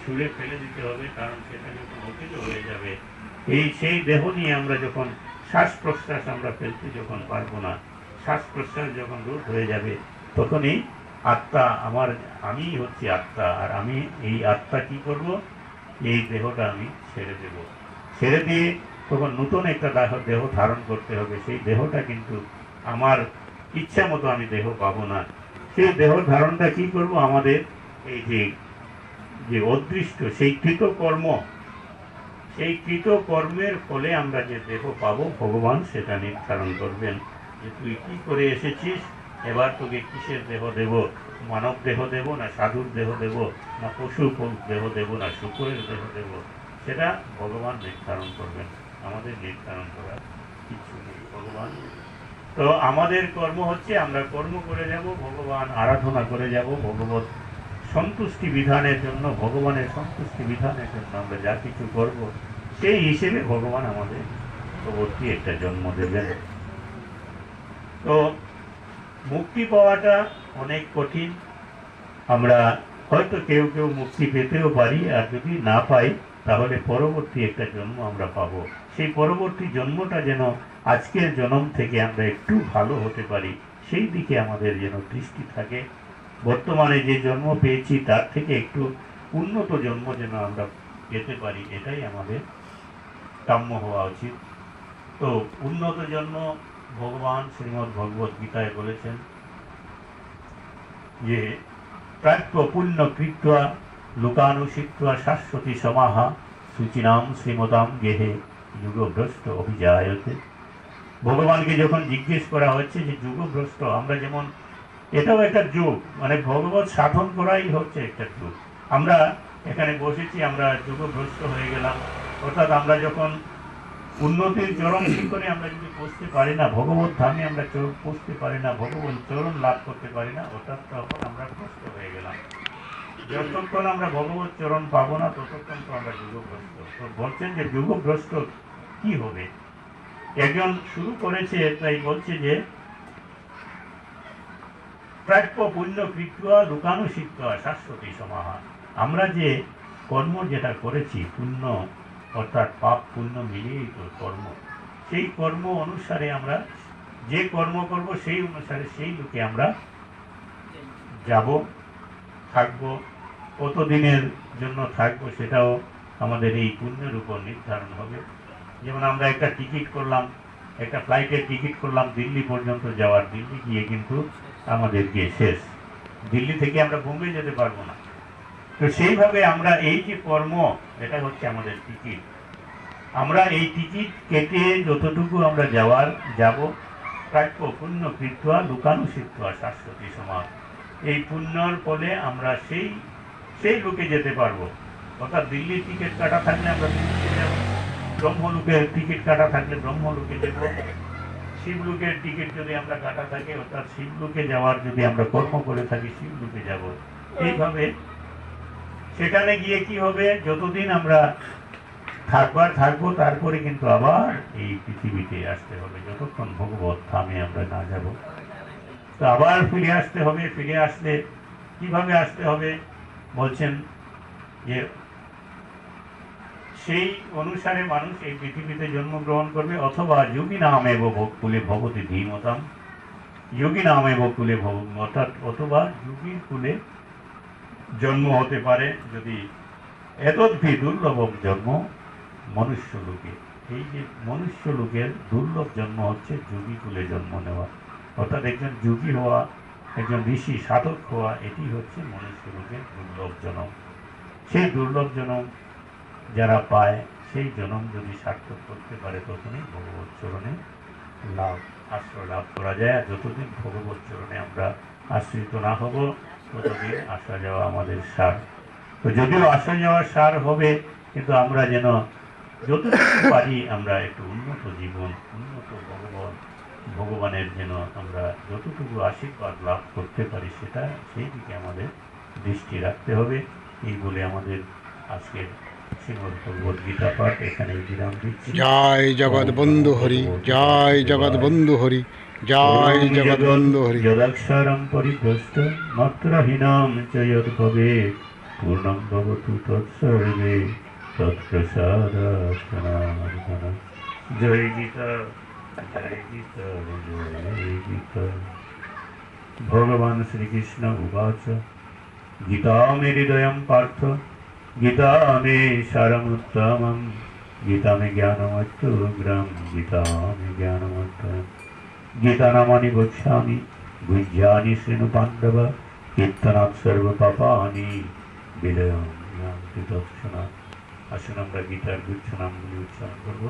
ছুঁড়ে ফেলে দিতে হবে, কারণ সেটা যখন অতীত হয়ে যাবে, সেই দেহ নিয়ে আমরা যখন শ্বাস প্রশ্বাস আমরা ফেলতে যখন পারবো না, শ্বাস প্রশ্বাস যখন রোধ হয়ে যাবে, তখনই আত্মা আমি হচ্ছি আত্মা, আর আমি এই আত্মা কি করব, এই দেহটা আমি ছেড়ে দেব। ছেড়ে দিয়ে তখন নতুন একটা দেহ ধারণ করতে হবে। সেই দেহটা কিন্তু আমার ইচ্ছা মতো আমি দেহ পাবো না। সেই দেহ ধারণটা কি করব, আমাদের এই যে অদৃষ্ট সেই কৃতকর্ম, সেই কৃতকর্মের ফলে আমরা যে দেহ পাবো, ভগবান সেটা নির্ধারণ করবেন যে তুই কি করে এসেছিস, এবার তোকে কিসের দেহ দেব, মানব দেহ দেব না সাধুর দেহ দেব, না পশু দেহ দেব, না শুকরের দেহ দেব, সেটা ভগবান নির্ধারণ করবেন। আমাদের নির্ধারণ করার কিছু নেই, ভগবান। তো আমাদের কর্ম হচ্ছে আমরা কর্ম করে যাব, ভগবান আরাধনা করে যাব, ভগবত সন্তুষ্টি বিধানের জন্য, ভগবানের সন্তুষ্টি বিধানের জন্য আমরা যা কিছু করব, সেই হিসেবে ভগবান আমাদের পরবর্তী একটা জন্ম দেবেন। তো মুক্তি পাওয়াটা অনেক কঠিন। আমরা হয়তো কেউ কেউ মুক্তি পেতেও পারি, আর যদি না পাই তাহলে পরবর্তী একটা জন্ম আমরা পাবো। সেই পরবর্তী জন্মটা যেন আজকের জন্ম থেকে আমরা একটু ভালো হতে পারি, সেই দিকে আমাদের যেন দৃষ্টি থাকে। বর্তমানে যে জন্ম পেয়েছি তার থেকে একটু উন্নত জন্ম যেন আমরা পেতে পারি, এটাই আমাদের কাম্য হওয়া উচিত। তো উন্নত জন্ম ভগবান শ্রীমদ্ ভগবত গীতায় বলেছেন যে প্রাপ্য পুণ্য কৃত্বা লোকানুশিত্বা শাশ্বতী সমাহা সূচিনাম শ্রীমতাম গেহে যুগভ্রষ্ট অভিজায়তে। ভগবানকে যখন জিজ্ঞেস করা হচ্ছে যে যুগভ্রষ্ট, আমরা যেমন, এটাও একটা যুগ, মানে ভগবত সাধন করাই হচ্ছে একটা যুগ। আমরা এখানে বসেছি, আমরা যুগভ্রষ্ট হয়ে গেলাম, অর্থাৎ আমরা যখন উন্নতির চরম শিখরে আমরা যদি পৌঁছতে পারি না, ভগবত ধামে আমরা পৌঁছতে পারি না, ভগবত চরণ লাভ করতে পারি না, অর্থাৎ তখন আমরা ভ্রষ্ট হয়ে গেলাম। যতক্ষণ আমরা ভগবত চরণ পাবো না ততক্ষণ তো আমরা যুগভ্রষ্ট। তো বলছেন যে যুগভ্রষ্ট কি হবে, একজন শুরু করেছে, তাই বলছে যে প্রাপ্য পুণ্য কৃত্বা লোকানুশিত্বা শাশ্বতী সমাহা। আমরা যে কর্ম যেটা করেছি, পুণ্য অর্থাৎ পাপ পুণ্য মিলিয়েই তো কর্ম, সেই কর্ম অনুসারে আমরা যে কর্ম করব সেই অনুসারে সেই লোকে আমরা যাব, থাকবো। কতদিনের জন্য থাকবো সেটাও আমাদের এই পুণ্যের উপর নির্ধারণ হবে। যেমন আমরা একটা টিকিট করলাম, একটা ফ্লাইটের টিকিট করলাম দিল্লি পর্যন্ত যাওয়ার, দিল্লি গিয়ে কিন্তু আমাদের গিয়ে শেষ, দিল্লি থেকে আমরা বোম্বে যেতে পারবো না। তো সেইভাবে আমরা এই যে কর্ম, এটা হচ্ছে আমাদের টিকিট। আমরা এই টিকিট কেটে যতটুকু আমরা যাব, প্রাপ্য পুণ্য কৃত্বা লোকানুশিত্বা শাশ্বতী সমাহ। এই পুণ্যর ফলে আমরা সেই লোকে যেতে পারবো। অর্থাৎ দিল্লির টিকিট কাটা থাকলে আমরা দিল্লিতে যাব, ব্রহ্মলোকের টিকিট কাটা থাকলে ব্রহ্মলোকে যাব, শিবলোকের টিকিট যদি আমরা কাটা থাকে, অর্থাৎ শিবলোকে যাওয়ার যদি আমরা কর্ম করে থাকি, শিবলোকে যাব। এইভাবে সেখানে গিয়ে কি হবে, যতদিন আমরা থাকবো, তারপরে কিন্তু আবার এই পৃথিবীতে আসতে হবে, যতক্ষণ ভগবত ধামে আমরা না যাব। তো আবার ফিরে আসতে হবে। ফিরে আসলে কিভাবে আসতে হবে বলছেন যে সেই অনুসারে মানুষ এই পৃথিবীতে জন্মগ্রহণ করবে, অথবা যোগী নামে কুলে ভগবতী ধীমতাম, যোগী নামে কুলে অর্থাৎ অথবা যোগীর কুলে জন্ম হতে পারে। যদি এতদ্ভি দুর্লভ জন্ম মনুষ্য লোকে, এই যে মনুষ্য লোকের দুর্লভ জন্ম হচ্ছে যোগী কুলে জন্ম নেওয়া, অর্থাৎ একজন যোগী হওয়া, একজন ঋষি সাধক হওয়া, এটি হচ্ছে মনুষ্য লোকের দুর্লভ জন্ম। সেই দুর্লভ জন্ম যারা পায়, সেই জন্ম যদি সার্থক করতে পারে, তখনই ভগবত চরণে আশ্রয় লাভ করা যায়। আর যতদিন ভগবত চরণে আমরা আশ্রিত না হব, ততদিন আসা যাওয়া আমাদের সার। তো যদিও আসা যাওয়ার সার হবে, কিন্তু আমরা যেন যতটুকু পারি আমরা একটু উন্নত জীবন, উন্নত ভগবানের যেন আমরা যতটুকু আশীর্বাদ লাভ করতে পারি, সেটা সেই দিকে আমাদের দৃষ্টি রাখতে হবে। এই বলে আমাদের আজকের শ্রীমদ্ ভগবদ গীতা পাঠ এখানে বিরাম দিচ্ছি। জয় জগৎ বন্ধু হরি, জয় জগৎ বন্ধু হরি, জয় জগৎ বন্ধু হরি। যদাক্ষরম পরিভ্রষ্ট মাত্রহীনাম চ যৎ ভবেৎ পূর্ণং ভবতু তৎসর্বে তৎপ্রসাদাৎ জনার্দন। জয় গীতা, জয় গীতা, জয় গীতা। ভগবান শ্রীকৃষ্ণ উবাচ গীতা মে হৃদয়ম পার্থ, গীতা মে সারমুত্তমম, গীতা মে জ্ঞানমত্যুগ্রম, গীতা মে জ্ঞানমত্যম। গীতা নামানি গচ্ছামি গুহ্যানি শৃণু পাণ্ডব, কীর্তনাৎ সর্ব পাপানি বিলয়ম ইয়ান্তি তৎক্ষণাৎ। আসুন আমরা গীতার গুচ্ছ নামগুলি উচ্চারণ করবো।